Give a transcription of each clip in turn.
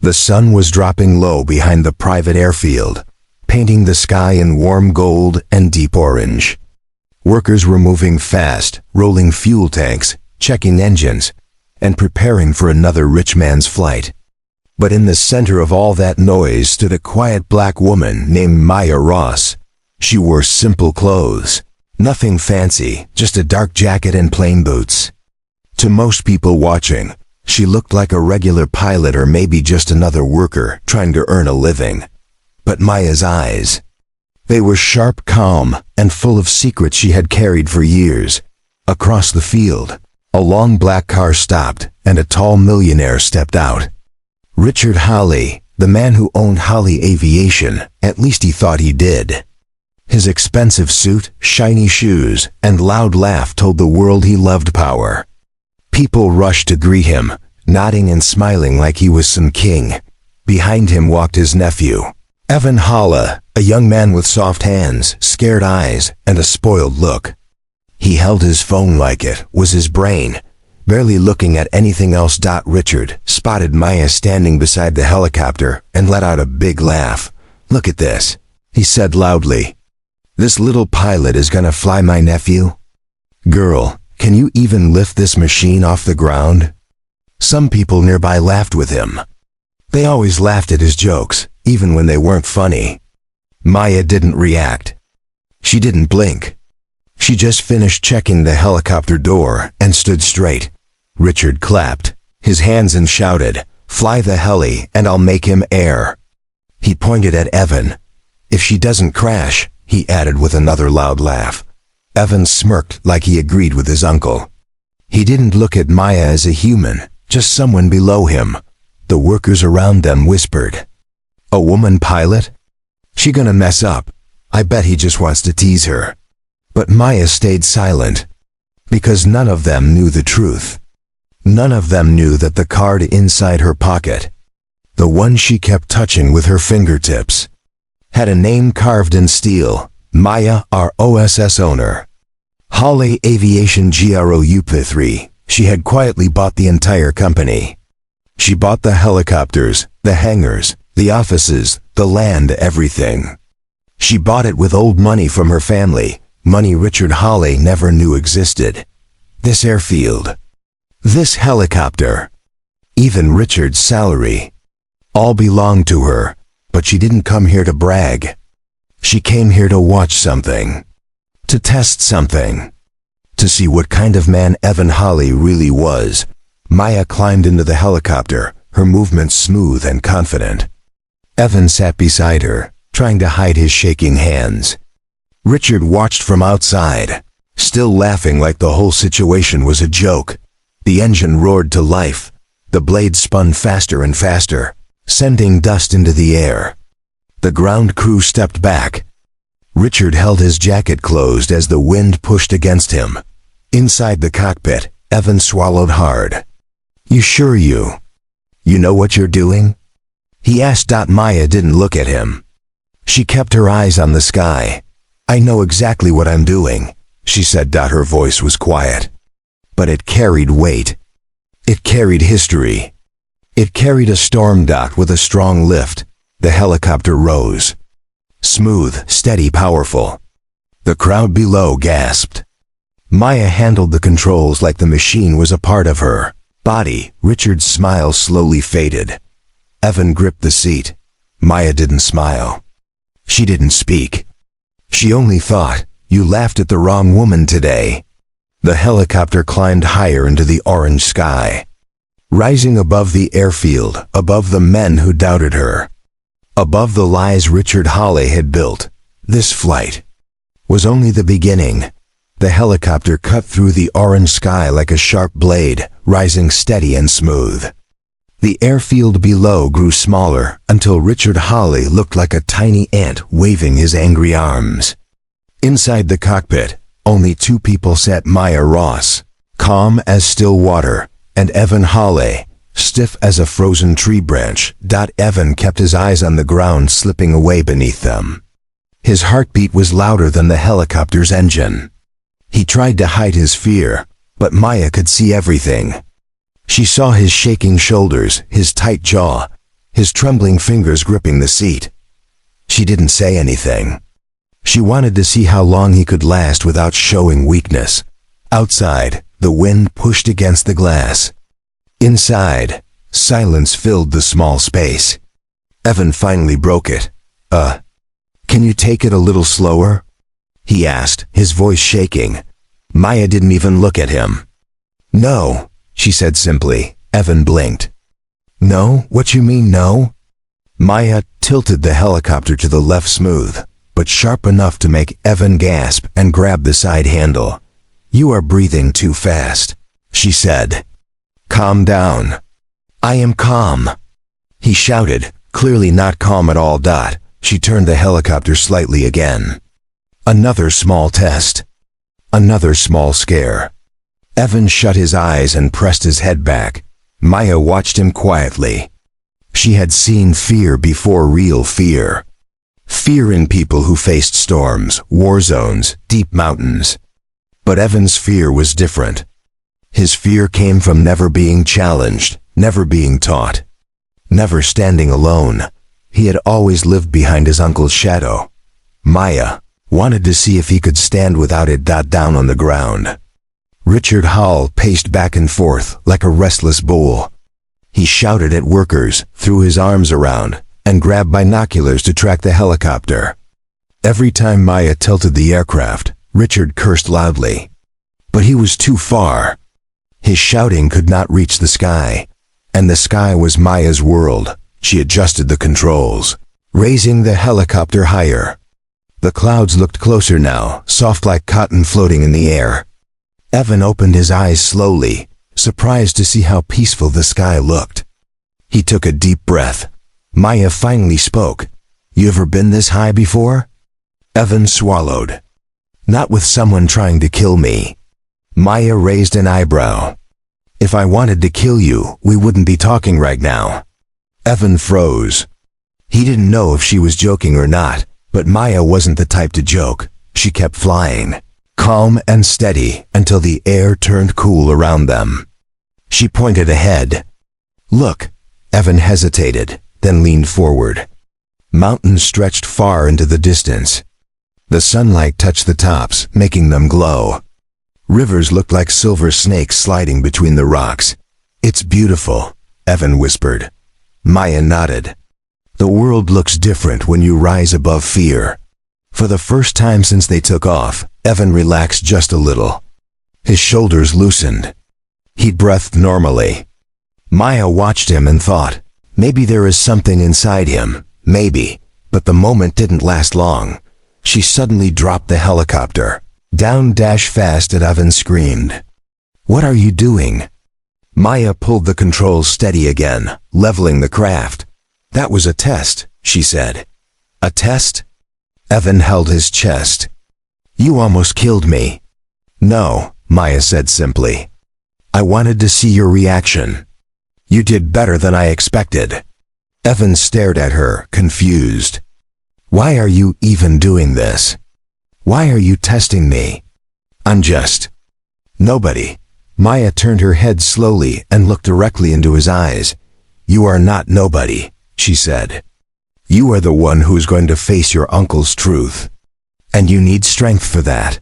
The sun was dropping low behind the private airfield, painting the sky in warm gold and deep orange. Workers were moving fast, rolling fuel tanks, checking engines, and preparing for another rich man's flight. But in the center of all that noise stood a quiet black woman named Maya Ross. She wore simple clothes. Nothing fancy, just a dark jacket and plain boots. To most people watching, she looked like a regular pilot or maybe just another worker trying to earn a living. But Maya's eyes, they were sharp, calm, and full of secrets she had carried for years. Across the field, a long black car stopped, and a tall millionaire stepped out. Richard Hale, the man who owned Hale Aviation, at least he thought he did. His expensive suit, shiny shoes, and loud laugh told the world he loved power. People rushed to greet him, nodding and smiling like he was some king. Behind him walked his nephew, Evan Hale, a young man with soft hands, scared eyes, and a spoiled look. He held his phone like it was his brain, barely looking at anything else. Richard spotted Maya standing beside the helicopter and let out a big laugh. "Look at this," he said loudly. "This little pilot is gonna fly my nephew? Girl, can you even lift this machine off the ground?" Some people nearby laughed with him. They always laughed at his jokes, even when they weren't funny. Maya didn't react. She didn't blink. She just finished checking the helicopter door and stood straight. Richard clapped his hands and shouted, "Fly the heli and I'll make him Heir." He pointed at Evan. "If she doesn't crash," he added with another loud laugh. Evan smirked like he agreed with his uncle. He didn't look at Maya as a human, just someone below him. The workers around them whispered, "A woman pilot? She gonna mess up. I bet he just wants to tease her." But Maya stayed silent, because none of them knew the truth. None of them knew that the card inside her pocket, the one she kept touching with her fingertips, had a name carved in steel: Maya ROSS owner. Hale Aviation GROUP3. She had quietly bought the entire company. She bought the helicopters, the hangars, the offices, the land, everything. She bought it with old money from her family, money Richard Hale never knew existed. This airfield, this helicopter, even Richard's salary, all belonged to her, but she didn't come here to brag. She came here to watch something, to test something, to see what kind of man Evan Hale really was. Maya climbed into the helicopter, her movements smooth and confident. Evan sat beside her, trying to hide his shaking hands. Richard watched from outside, still laughing like the whole situation was a joke. The engine roared to life. The blades spun faster and faster, sending dust into the air. The ground crew stepped back. Richard held his jacket closed as the wind pushed against him. Inside the cockpit, Evan swallowed hard. "You sure you know what you're doing?" he asked. Maya didn't look at him. She kept her eyes on the sky. "I know exactly what I'm doing," she said. Her voice was quiet, but it carried weight. It carried history. It carried a storm. With a strong lift, the helicopter rose. Smooth, steady, powerful. The crowd below gasped. Maya handled the controls like the machine was a part of her body. Richard's smile slowly faded. Evan gripped the seat. Maya didn't smile. She didn't speak. She only thought, "You laughed at the wrong woman today." The helicopter climbed higher into the orange sky, rising above the airfield, above the men who doubted her, above the lies Richard Hale had built. This flight was only the beginning. The helicopter cut through the orange sky like a sharp blade, rising steady and smooth. The airfield below grew smaller until Richard Hale looked like a tiny ant waving his angry arms. Inside the cockpit, only two people sat: Maya Ross, calm as still water, and Evan Hale, stiff as a frozen tree branch. Evan kept his eyes on the ground slipping away beneath them. His heartbeat was louder than the helicopter's engine. He tried to hide his fear, but Maya could see everything. She saw his shaking shoulders, his tight jaw, his trembling fingers gripping the seat. She didn't say anything. She wanted to see how long he could last without showing weakness. Outside, the wind pushed against the glass. Inside, silence filled the small space. Evan finally broke it. Can you take it a little slower?" he asked, his voice shaking. Maya didn't even look at him. "No," she said simply. Evan blinked. "No? What you mean, no?" Maya tilted the helicopter to the left smooth, but sharp enough to make Evan gasp and grab the side handle. "You are breathing too fast," she said. "Calm down." "I am calm," he shouted, clearly not calm at all. She turned the helicopter slightly again. Another small test. Another small scare. Evan shut his eyes and pressed his head back. Maya watched him quietly. She had seen fear before, real fear. Fear in people who faced storms, war zones, deep mountains. But Evan's fear was different. His fear came from never being challenged, never being taught, never standing alone. He had always lived behind his uncle's shadow. Maya wanted to see if he could stand without it. Down on the ground, Richard Hall paced back and forth like a restless bull. He shouted at workers, threw his arms around, and grabbed binoculars to track the helicopter. Every time Maya tilted the aircraft, Richard cursed loudly. But he was too far. His shouting could not reach the sky, and the sky was Maya's world. She adjusted the controls, raising the helicopter higher. The clouds looked closer now, soft like cotton floating in the air. Evan opened his eyes slowly, surprised to see how peaceful the sky looked. He took a deep breath. Maya finally spoke. "You ever been this high before?" Evan swallowed. "Not with someone trying to kill me." Maya raised an eyebrow. "If I wanted to kill you, we wouldn't be talking right now." Evan froze. He didn't know if she was joking or not, but Maya wasn't the type to joke. She kept flying, calm and steady, until the air turned cool around them. She pointed ahead. "Look." Evan hesitated, then leaned forward. Mountains stretched far into the distance. The sunlight touched the tops, making them glow. Rivers looked like silver snakes sliding between the rocks. "It's beautiful," Evan whispered. Maya nodded. "The world looks different when you rise above fear." For the first time since they took off, Evan relaxed just a little. His shoulders loosened. He breathed normally. Maya watched him and thought, maybe there is something inside him, maybe, but the moment didn't last long. She suddenly dropped the helicopter. Down fast, and Evan screamed. "What are you doing?" Maya pulled the controls steady again, leveling the craft. "That was a test," she said. "A test?" Evan held his chest. "You almost killed me." "No," Maya said simply. "I wanted to see your reaction." "You did better than I expected." Evan stared at her, confused. "Why are you even doing this? Why are you testing me?" "I'm just..." "Nobody." Maya turned her head slowly and looked directly into his eyes. "You are not nobody," she said. "You are the one who is going to face your uncle's truth. And you need strength for that."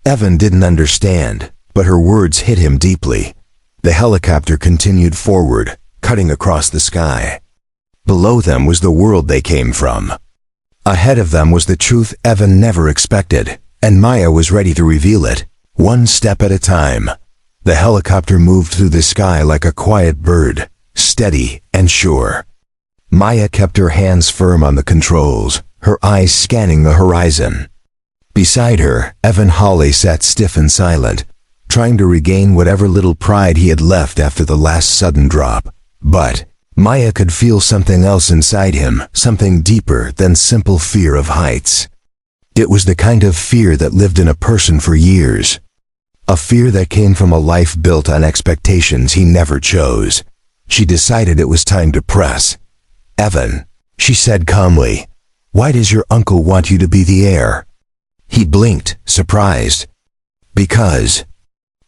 Evan didn't understand, but her words hit him deeply. The helicopter continued forward, cutting across the sky. Below them was the world they came from. Ahead of them was the truth Evan never expected, and Maya was ready to reveal it, one step at a time. The helicopter moved through the sky like a quiet bird, steady and sure. Maya kept her hands firm on the controls, her eyes scanning the horizon. Beside her, Evan Hawley sat stiff and silent, trying to regain whatever little pride he had left after the last sudden drop. But Maya could feel something else inside him, something deeper than simple fear of heights. It was the kind of fear that lived in a person for years. A fear that came from a life built on expectations he never chose. She decided it was time to press. "Evan," she said calmly, "why does your uncle want you to be the heir?" He blinked, surprised. "Because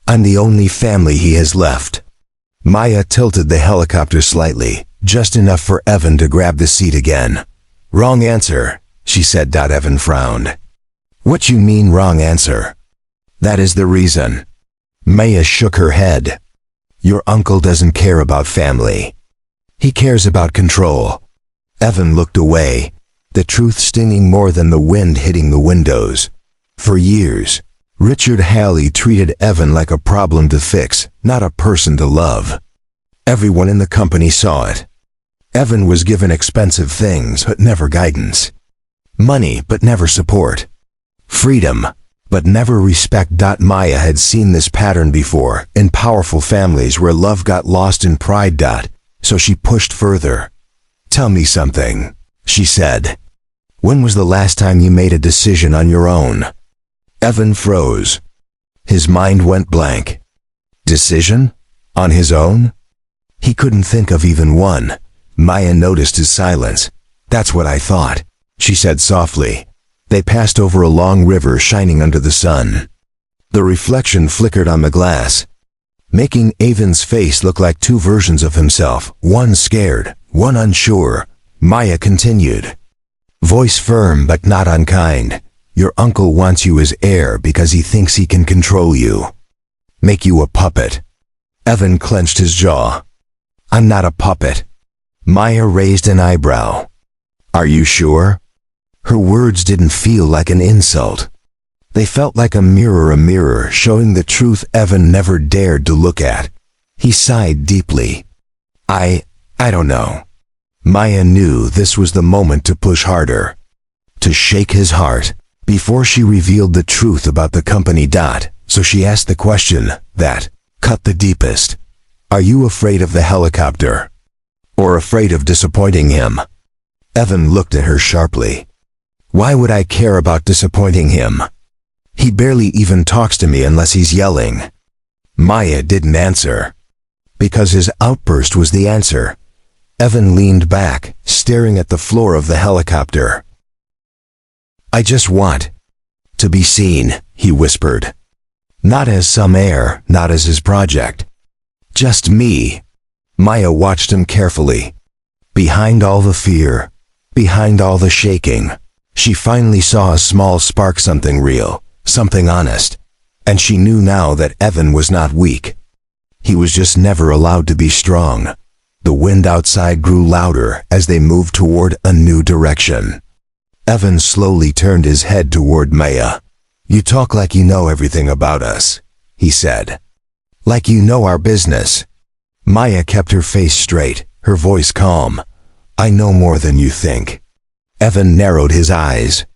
I'm the only family he has left." Maya tilted the helicopter slightly, just enough for Evan to grab the seat again. "Wrong answer," she said. Evan frowned. "What you mean wrong answer?" "That is the reason." Maya shook her head. "Your uncle doesn't care about family. He cares about control." Evan looked away, the truth stinging more than the wind hitting the windows. For years, Richard Hale treated Evan like a problem to fix, not a person to love. Everyone in the company saw it. Evan was given expensive things, but never guidance. Money, but never support. Freedom, but never respect. Maya had seen this pattern before, in powerful families where love got lost in pride. So she pushed further. "Tell me something," she said. "When was the last time you made a decision on your own?" Evan froze. His mind went blank. Decision? On his own? He couldn't think of even one. Maya noticed his silence. "That's what I thought," she said softly. They passed over a long river shining under the sun. The reflection flickered on the glass, making Evan's face look like two versions of himself, one scared, one unsure. Maya continued, voice firm but not unkind. "Your uncle wants you as heir because he thinks he can control you. Make you a puppet." Evan clenched his jaw. "I'm not a puppet." Maya raised an eyebrow. "Are you sure?" Her words didn't feel like an insult. They felt like a mirror showing the truth Evan never dared to look at. He sighed deeply. I don't know." Maya knew this was the moment to push harder, to shake his heart, before she revealed the truth about the company. So she asked the question that cut the deepest. "Are you afraid of the helicopter? Or afraid of disappointing him?" Evan looked at her sharply. "Why would I care about disappointing him? He barely even talks to me unless he's yelling." Maya didn't answer. Because his outburst was the answer. Evan leaned back, staring at the floor of the helicopter. "I just want to be seen," he whispered. "Not as some heir, not as his project. Just me." Maya watched him carefully. Behind all the fear, behind all the shaking, she finally saw a small spark, something real, something honest. And she knew now that Evan was not weak. He was just never allowed to be strong. The wind outside grew louder as they moved toward a new direction. Evan slowly turned his head toward Maya. "You talk like you know everything about us," he said. "Like you know our business." Maya kept her face straight, her voice calm. "I know more than you think." Evan narrowed his eyes.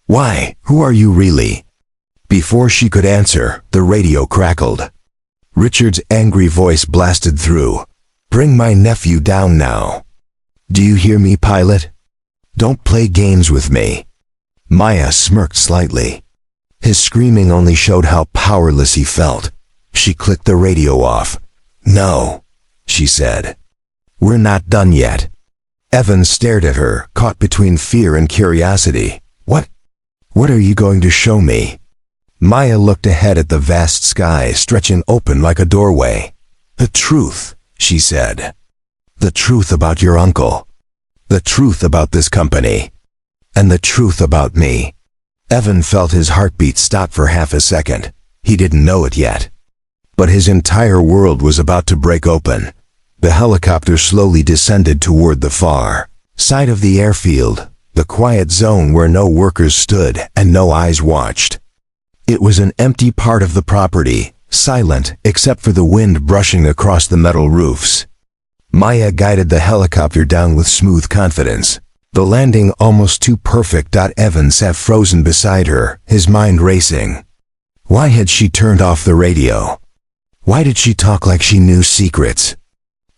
"Why? Who are you really?" Before she could answer, the radio crackled. Richard's angry voice blasted through. "Bring my nephew down now. Do you hear me, pilot? Don't play games with me." Maya smirked slightly. His screaming only showed how powerless he felt. She clicked the radio off. "No," she said. "We're not done yet." Evan stared at her, caught between fear and curiosity. What are you going to show me?" Maya looked ahead at the vast sky stretching open like a doorway. "The truth," she said. "The truth about your uncle. The truth about this company. And the truth about me." Evan felt his heartbeat stop for half a second. He didn't know it yet. But his entire world was about to break open. The helicopter slowly descended toward the far side of the airfield, the quiet zone where no workers stood and no eyes watched. It was an empty part of the property, silent except for the wind brushing across the metal roofs. Maya guided the helicopter down with smooth confidence, the landing almost too perfect. Evan sat frozen beside her, his mind racing. Why had she turned off the radio? Why did she talk like she knew secrets?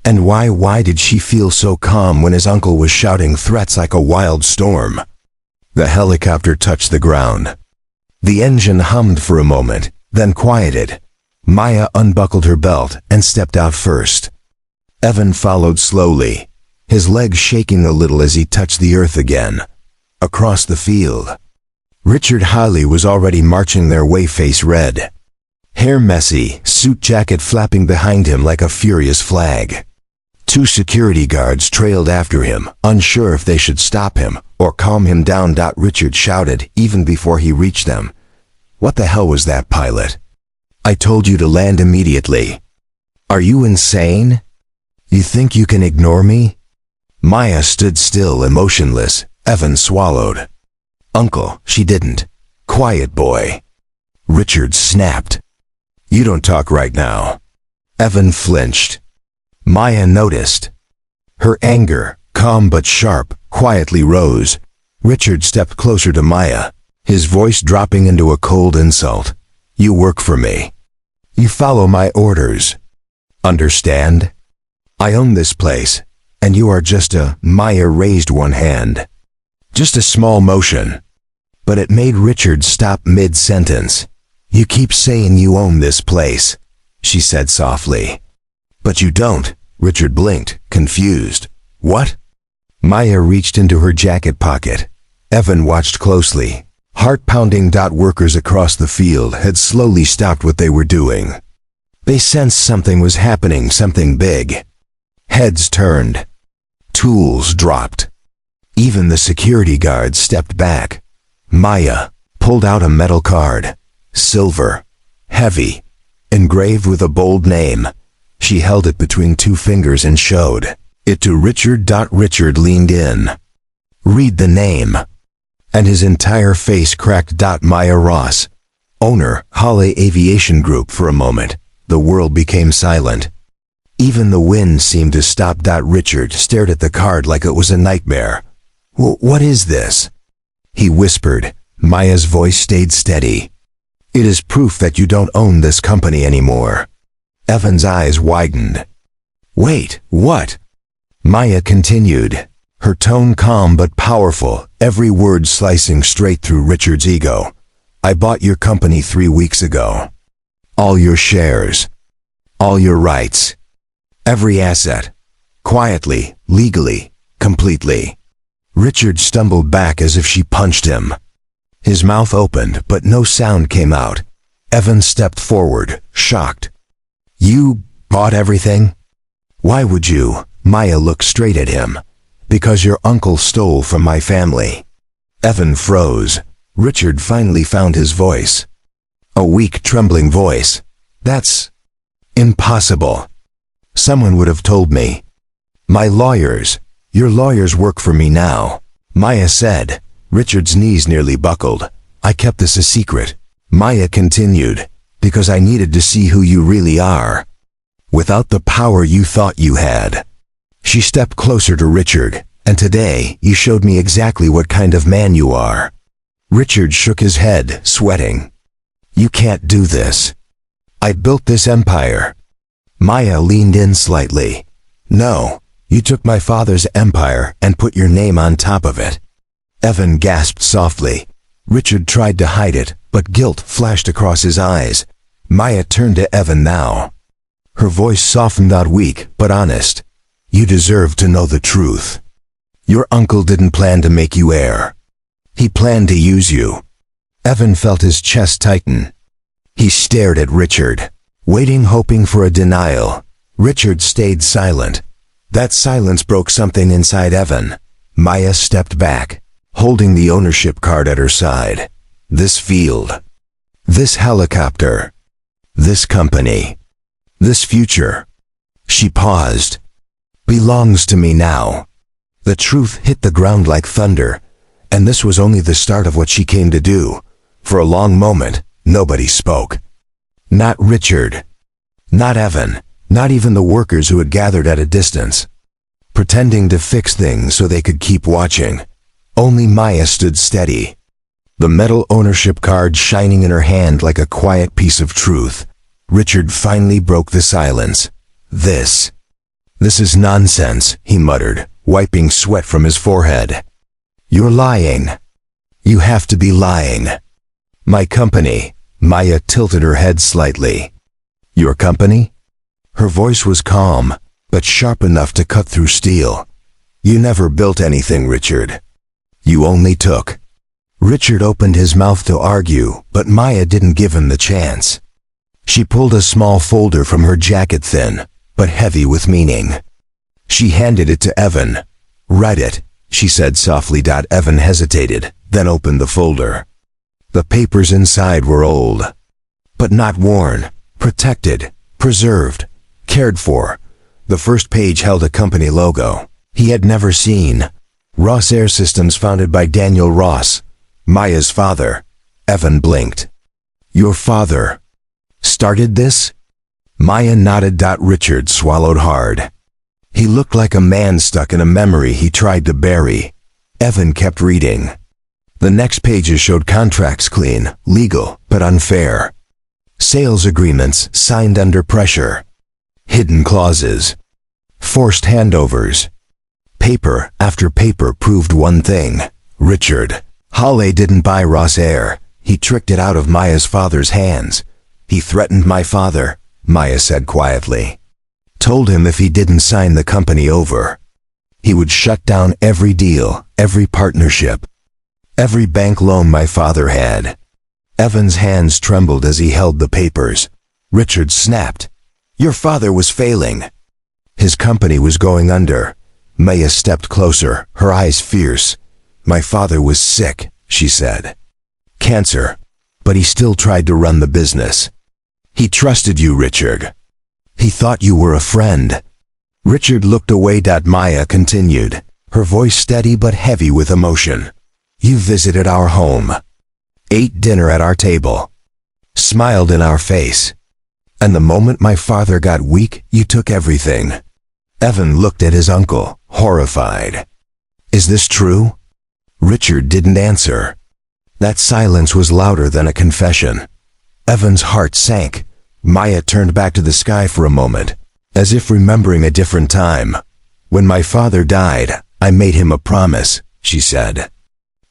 And why did she feel so calm when his uncle was shouting threats like a wild storm? The helicopter touched the ground. The engine hummed for a moment, then quieted. Maya unbuckled her belt and stepped out first. Evan followed slowly, his legs shaking a little as he touched the earth again. Across the field, Richard Hale was already marching their way, face red. Hair messy, suit jacket flapping behind him like a furious flag. Two security guards trailed after him, unsure if they should stop him or calm him down. Richard shouted even before he reached them. "What the hell was that, pilot? I told you to land immediately. Are you insane? You think you can ignore me?" Maya stood still, emotionless. Evan swallowed. "Uncle, she didn't. Quiet, boy." Richard snapped. "You don't talk right now." Evan flinched. Maya noticed. Her anger, calm but sharp, quietly rose. Richard stepped closer to Maya, his voice dropping into a cold insult. "You work for me. You follow my orders. Understand? I own this place, and you are just a—" Maya raised one hand. Just a small motion. But it made Richard stop mid-sentence. "You keep saying you own this place," she said softly. "But you don't." Richard blinked, confused. "What?" Maya reached into her jacket pocket. Evan watched closely. Heart-pounding. Workers across the field had slowly stopped what they were doing. They sensed something was happening, something big. Heads turned. Tools dropped. Even the security guards stepped back. Maya pulled out a metal card. Silver. Heavy. Engraved with a bold name. She held it between two fingers and showed it to Richard. Richard leaned in. "Read the name." And his entire face cracked. Maya Ross, owner, Hale Aviation Group. For a moment, the world became silent. Even the wind seemed to stop. Richard stared at the card like it was a nightmare. What is this?" he whispered. Maya's voice stayed steady. "It is proof that you don't own this company anymore." Evan's eyes widened. "Wait, what?" Maya continued, her tone calm but powerful, every word slicing straight through Richard's ego. "I bought your company 3 weeks ago. All your shares. All your rights. Every asset. Quietly, legally, completely." Richard stumbled back as if she punched him. His mouth opened, but no sound came out. Evan stepped forward, shocked. "You bought everything? Why would you?" Maya looked straight at him. "Because your uncle stole from my family." Evan froze. Richard finally found his voice. A weak, trembling voice. "That's impossible. Someone would have told me." "My lawyers. Your lawyers work for me now," Maya said. Richard's knees nearly buckled. "I kept this a secret," Maya continued, "because I needed to see who you really are. Without the power you thought you had." She stepped closer to Richard. "And today, you showed me exactly what kind of man you are." Richard shook his head, sweating. "You can't do this. I built this empire." Maya leaned in slightly. "No, you took my father's empire and put your name on top of it." Evan gasped softly. Richard tried to hide it, but guilt flashed across his eyes. Maya turned to Evan now. Her voice softened, not weak, but honest. "You deserve to know the truth. Your uncle didn't plan to make you heir. He planned to use you." Evan felt his chest tighten. He stared at Richard, waiting, hoping for a denial. Richard stayed silent. That silence broke something inside Evan. Maya stepped back, holding the ownership card at her side. "This field, this helicopter, this company, this future," she paused, "belongs to me now." The truth hit the ground like thunder, and this was only the start of what she came to do. For a long moment, nobody spoke. Not Richard, not Evan, not even the workers who had gathered at a distance, pretending to fix things so they could keep watching. Only Maya stood steady, the metal ownership card shining in her hand like a quiet piece of truth. Richard finally broke the silence. This is nonsense," he muttered, wiping sweat from his forehead. "You're lying. You have to be lying." "My company," Maya tilted her head slightly. "Your company?" Her voice was calm, but sharp enough to cut through steel. "You never built anything, Richard. You only took." Richard opened his mouth to argue, but Maya didn't give him the chance. She pulled a small folder from her jacket, thin, but heavy with meaning. She handed it to Evan. "Read it," she said softly. Evan hesitated, then opened the folder. The papers inside were old, but not worn, protected, preserved, cared for. The first page held a company logo he had never seen. Ross Air Systems, founded by Daniel Ross, Maya's father. Evan blinked. "Your father started this?" Maya nodded. Richard swallowed hard. He looked like a man stuck in a memory he tried to bury. Evan kept reading. The next pages showed contracts, clean, legal, but unfair. Sales agreements signed under pressure. Hidden clauses. Forced handovers. Paper after paper proved one thing. Hale didn't buy Ross Air. He tricked it out of Maya's father's hands. "He threatened my father," Maya said quietly. "Told him if he didn't sign the company over, he would shut down every deal, every partnership, every bank loan my father had." Evan's hands trembled as he held the papers. Richard snapped. "Your father was failing. His company was going under." Maya stepped closer, her eyes fierce. "My father was sick," she said. "Cancer. But he still tried to run the business. He trusted you, Richard. He thought you were a friend." Richard looked away. Maya continued, her voice steady but heavy with emotion. "You visited our home, ate dinner at our table, smiled in our face. And the moment my father got weak, you took everything." Evan looked at his uncle, horrified. "Is this true?" Richard didn't answer. That silence was louder than a confession. Evan's heart sank. Maya turned back to the sky for a moment, as if remembering a different time. "When my father died, I made him a promise," she said.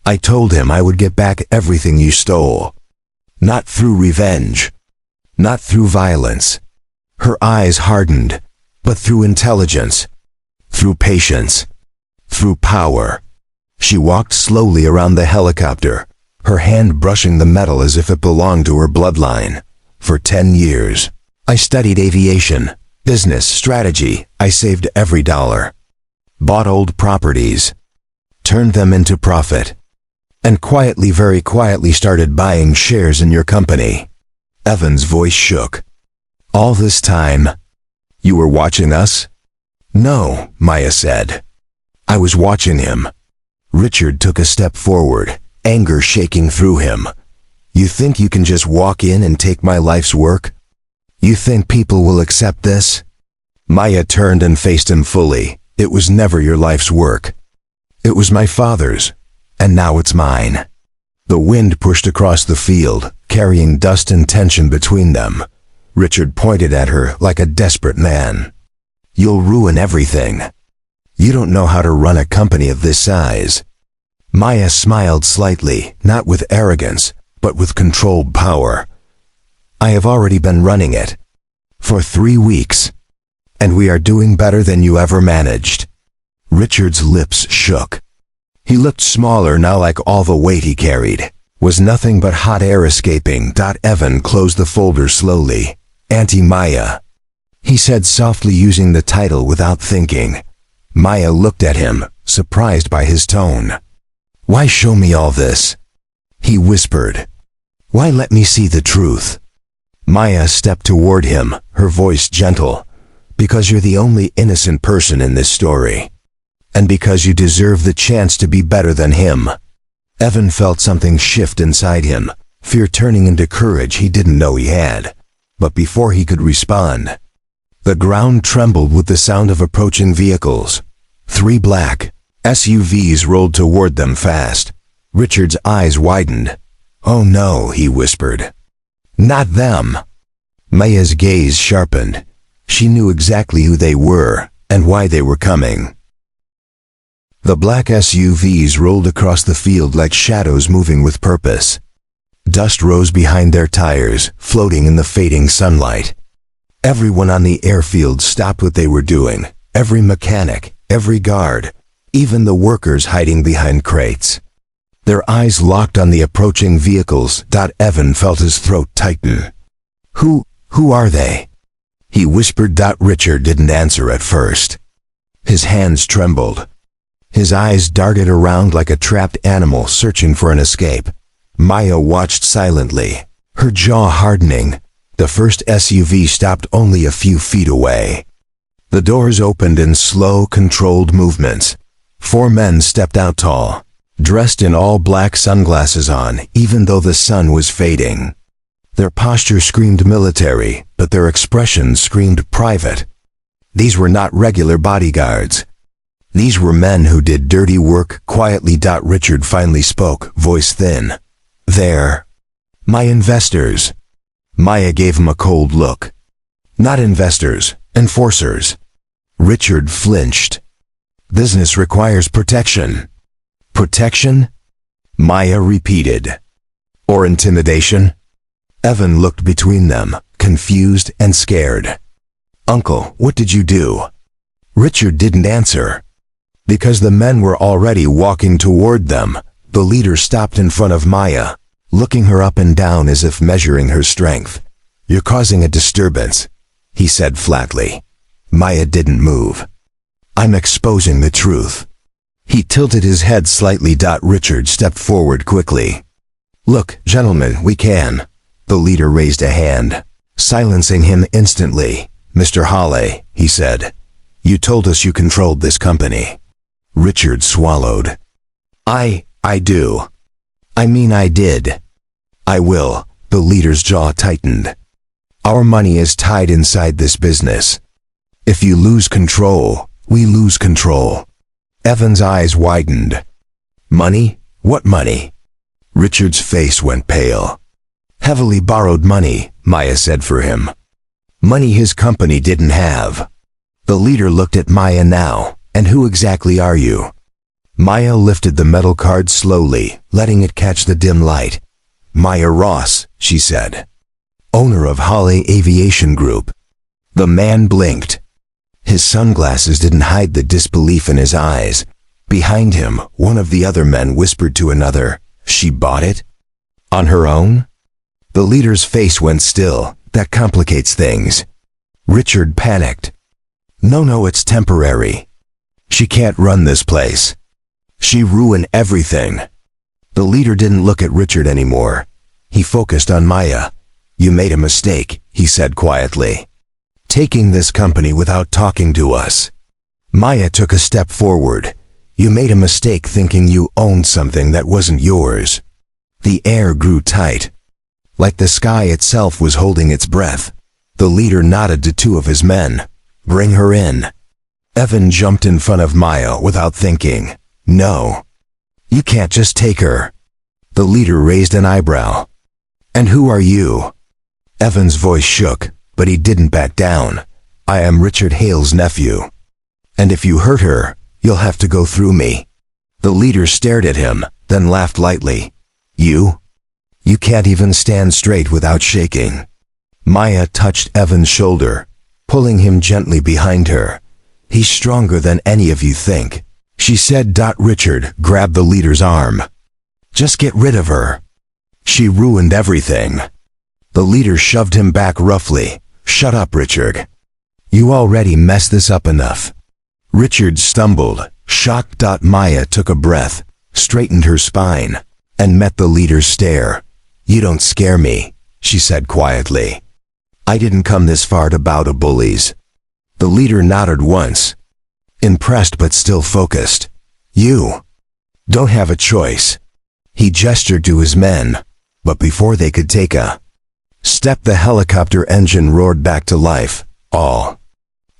"I told him I would get back everything you stole. Not through revenge. Not through violence." Her eyes hardened, but through intelligence, through patience, through power. She walked slowly around the helicopter, her hand brushing the metal as if it belonged to her bloodline. "For 10 years, I studied aviation, business strategy. I saved every dollar. Bought old properties, turned them into profit, and quietly, very quietly started buying shares in your company." Evan's voice shook. "All this time, you were watching us?" "No," Maya said. "I was watching him." Richard took a step forward, anger shaking through him. "You think you can just walk in and take my life's work? You think people will accept this?" Maya turned and faced him fully. "It was never your life's work. It was my father's, and now it's mine." The wind pushed across the field, carrying dust and tension between them. Richard pointed at her like a desperate man. "You'll ruin everything. You don't know how to run a company of this size." Maya smiled slightly, not with arrogance, but with controlled power. "I have already been running it for 3 weeks, and we are doing better than you ever managed." Richard's lips shook. He looked smaller now, like all the weight he carried was nothing but hot air escaping. Evan closed the folder slowly. "Auntie Maya," he said softly, using the title without thinking. Maya looked at him, surprised by his tone. "Why show me all this?" he whispered. "Why let me see the truth?" Maya stepped toward him, her voice gentle. "Because you're the only innocent person in this story. And because you deserve the chance to be better than him." Evan felt something shift inside him, fear turning into courage he didn't know he had. But before he could respond, the ground trembled with the sound of approaching vehicles. 3 black SUVs rolled toward them fast. Richard's eyes widened. "Oh no," he whispered. "Not them." Maya's gaze sharpened. She knew exactly who they were and why they were coming. The black SUVs rolled across the field like shadows moving with purpose. Dust rose behind their tires, floating in the fading sunlight. Everyone on the airfield stopped what they were doing. Every mechanic, every guard, even the workers hiding behind crates. Their eyes locked on the approaching vehicles. Evan felt his throat tighten. Who are they?" he whispered. Richard didn't answer at first. His hands trembled. His eyes darted around like a trapped animal searching for an escape. Maya watched silently, her jaw hardening. The first SUV stopped only a few feet away. The doors opened in slow, controlled movements. 4 men stepped out tall, dressed in all black, sunglasses on, even though the sun was fading. Their posture screamed military, but their expressions screamed private. These were not regular bodyguards. These were men who did dirty work quietly. Richard finally spoke, voice thin. "They're my investors." Maya gave him a cold look. "Not investors, enforcers." Richard flinched. "Business requires protection." "Protection?" Maya repeated. "Or intimidation?" Evan looked between them, confused and scared. "Uncle, what did you do?" Richard didn't answer. Because the men were already walking toward them, the leader stopped in front of Maya, looking her up and down as if measuring her strength. "You're causing a disturbance," he said flatly. Maya didn't move. "I'm exposing the truth." He tilted his head slightly. Richard stepped forward quickly. "Look, gentlemen, we can." The leader raised a hand, silencing him instantly. "Mr. Hale," he said, "you told us you controlled this company." Richard swallowed. I do. I mean I did. I will." The leader's jaw tightened. "Our money is tied inside this business. If you lose control, we lose control." Evan's eyes widened. "Money? What money?" Richard's face went pale. "Heavily borrowed money," Maya said for him. "Money his company didn't have." The leader looked at Maya now. "And who exactly are you?" Maya lifted the metal card slowly, letting it catch the dim light. "Maya Ross," she said. "Owner of Hale Aviation Group." The man blinked. His sunglasses didn't hide the disbelief in his eyes. Behind him, one of the other men whispered to another, "She bought it? On her own?" The leader's face went still. "That complicates things." Richard panicked. No, it's temporary. She can't run this place. She ruined everything." The leader didn't look at Richard anymore. He focused on Maya. "You made a mistake," he said quietly. "Taking this company without talking to us." Maya took a step forward. "You made a mistake thinking you owned something that wasn't yours." The air grew tight, like the sky itself was holding its breath. The leader nodded to 2 of his men. "Bring her in." Evan jumped in front of Maya without thinking. "No. You can't just take her." The leader raised an eyebrow. "And who are you?" Evan's voice shook, but he didn't back down. "I am Richard Hale's nephew. And if you hurt her, you'll have to go through me." The leader stared at him, then laughed lightly. You can't even stand straight without shaking." Maya touched Evan's shoulder, pulling him gently behind her. "He's stronger than any of you think," she said. Richard grabbed the leader's arm. "Just get rid of her. She ruined everything." The leader shoved him back roughly. "Shut up, Richard. You already messed this up enough." Richard stumbled, shocked. Maya took a breath, straightened her spine, and met the leader's stare. "You don't scare me," she said quietly. "I didn't come this far to bow to bullies." The leader nodded once, impressed but still focused. "You don't have a choice." He gestured to his men, but before they could take a step, the helicopter engine roared back to life. All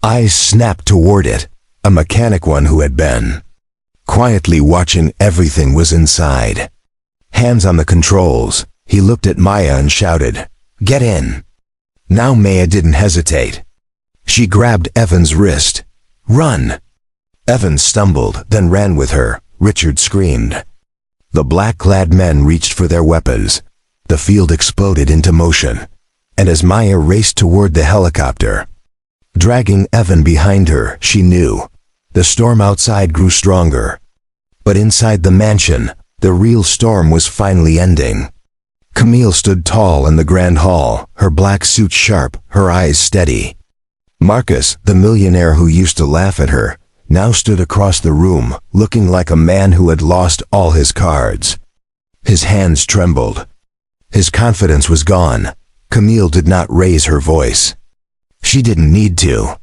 eyes snapped toward it. A mechanic, one who had been quietly watching everything, was inside. Hands on the controls, he looked at Maya and shouted, "Get in." Now Maya didn't hesitate. She grabbed Evan's wrist. "Run!" Evan stumbled, then ran with her. Richard screamed. The black-clad men reached for their weapons. The field exploded into motion, and as Maya raced toward the helicopter, dragging Evan behind her, she knew the storm outside grew stronger. But inside the mansion, the real storm was finally ending. Camille stood tall in the grand hall, her black suit sharp, her eyes steady. Marcus, the millionaire who used to laugh at her, now stood across the room, looking like a man who had lost all his cards. His hands trembled. His confidence was gone. Camille did not raise her voice. She didn't need to.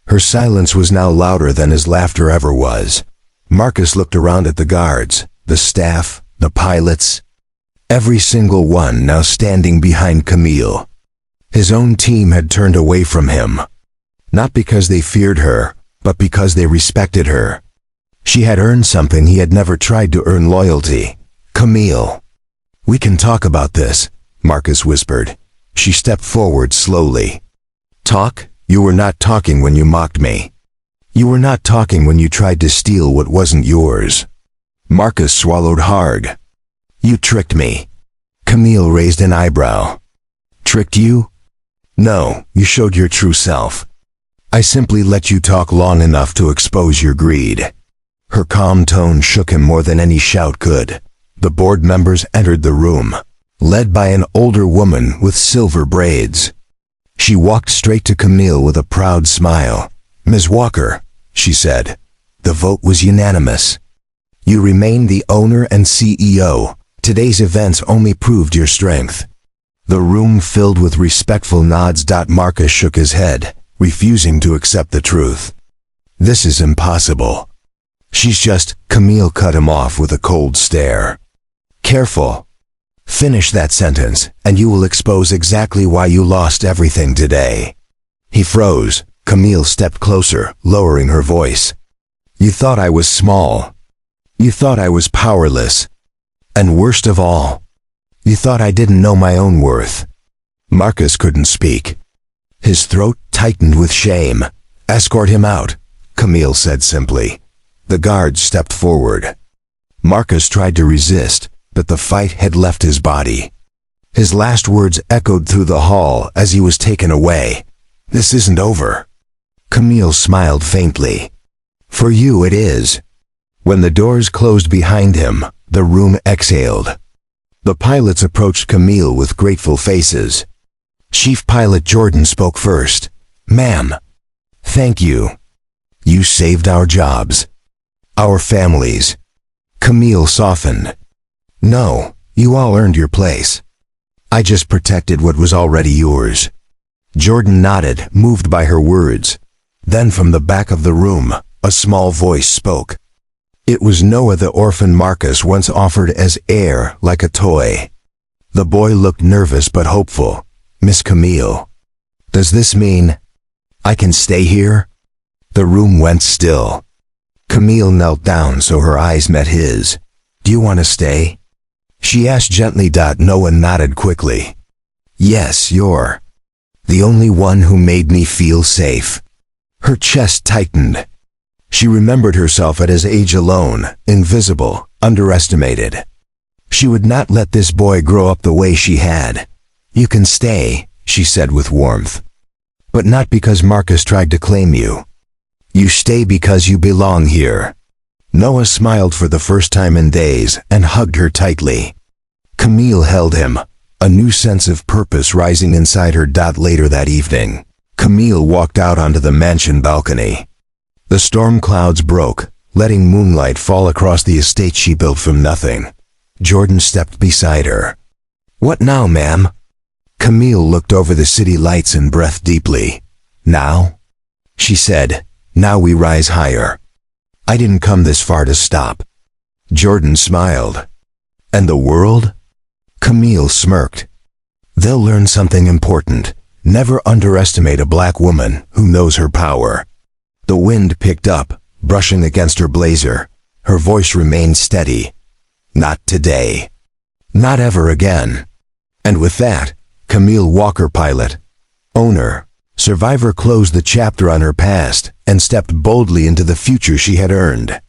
Her silence was now louder than his laughter ever was. Marcus looked around at the guards, the staff, the pilots. Every single one now standing behind Camille. His own team had turned away from him. Not because they feared her, but because they respected her. She had earned something he had never tried to earn: loyalty. Camille. "We can talk about this," Marcus whispered. She stepped forward slowly. "Talk? You were not talking when you mocked me. You were not talking when you tried to steal what wasn't yours." Marcus swallowed hard. "You tricked me." Camille raised an eyebrow. "Tricked you?" "No, you showed your true self. I simply let you talk long enough to expose your greed." Her calm tone shook him more than any shout could. The board members entered the room, led by an older woman with silver braids. She walked straight to Camille with a proud smile. "Ms. Walker," she said, "the vote was unanimous. You remain the owner and CEO. Today's events only proved your strength." The room filled with respectful nods. Marcus shook his head, refusing to accept the truth. "This is impossible. She's just—" Camille cut him off with a cold stare. "Careful. Finish that sentence, and you will expose exactly why you lost everything today." He froze. Camille stepped closer, lowering her voice. "You thought I was small. You thought I was powerless. And worst of all, you thought I didn't know my own worth." Marcus couldn't speak. His throat tightened with shame. "Escort him out," Camille said simply. The guards stepped forward. Marcus tried to resist, but the fight had left his body. His last words echoed through the hall as he was taken away. "This isn't over." Camille smiled faintly. "For you it is." When the doors closed behind him, the room exhaled. The pilots approached Camille with grateful faces. Chief Pilot Jordan spoke first. "Ma'am, thank you. You saved our jobs. Our families." Camille softened. "No, you all earned your place. I just protected what was already yours." Jordan nodded, moved by her words. Then from the back of the room, a small voice spoke. It was Noah, the orphan Marcus once offered as heir, like a toy. The boy looked nervous but hopeful. "Miss Camille, does this mean I can stay here?" The room went still. Camille knelt down so her eyes met his. "Do you want to stay?" she asked gently. Noah nodded quickly. "Yes, you're the only one who made me feel safe." Her chest tightened. She remembered herself at his age alone, invisible, underestimated. She would not let this boy grow up the way she had. "You can stay," she said with warmth. "But not because Marcus tried to claim you. You stay because you belong here." Noah smiled for the first time in days and hugged her tightly. Camille held him, a new sense of purpose rising inside her. Later that evening, Camille walked out onto the mansion balcony. The storm clouds broke, letting moonlight fall across the estate she built from nothing. Jordan stepped beside her. "What now, ma'am?" Camille looked over the city lights and breathed deeply. "Now?" she said. "Now we rise higher. I didn't come this far to stop." Jordan smiled. "And the world?" Camille smirked. "They'll learn something important. Never underestimate a black woman who knows her power." The wind picked up, brushing against her blazer. Her voice remained steady. "Not today. Not ever again." And with that, Camille Walker, pilot, owner, survivor, closed the chapter on her past and stepped boldly into the future she had earned.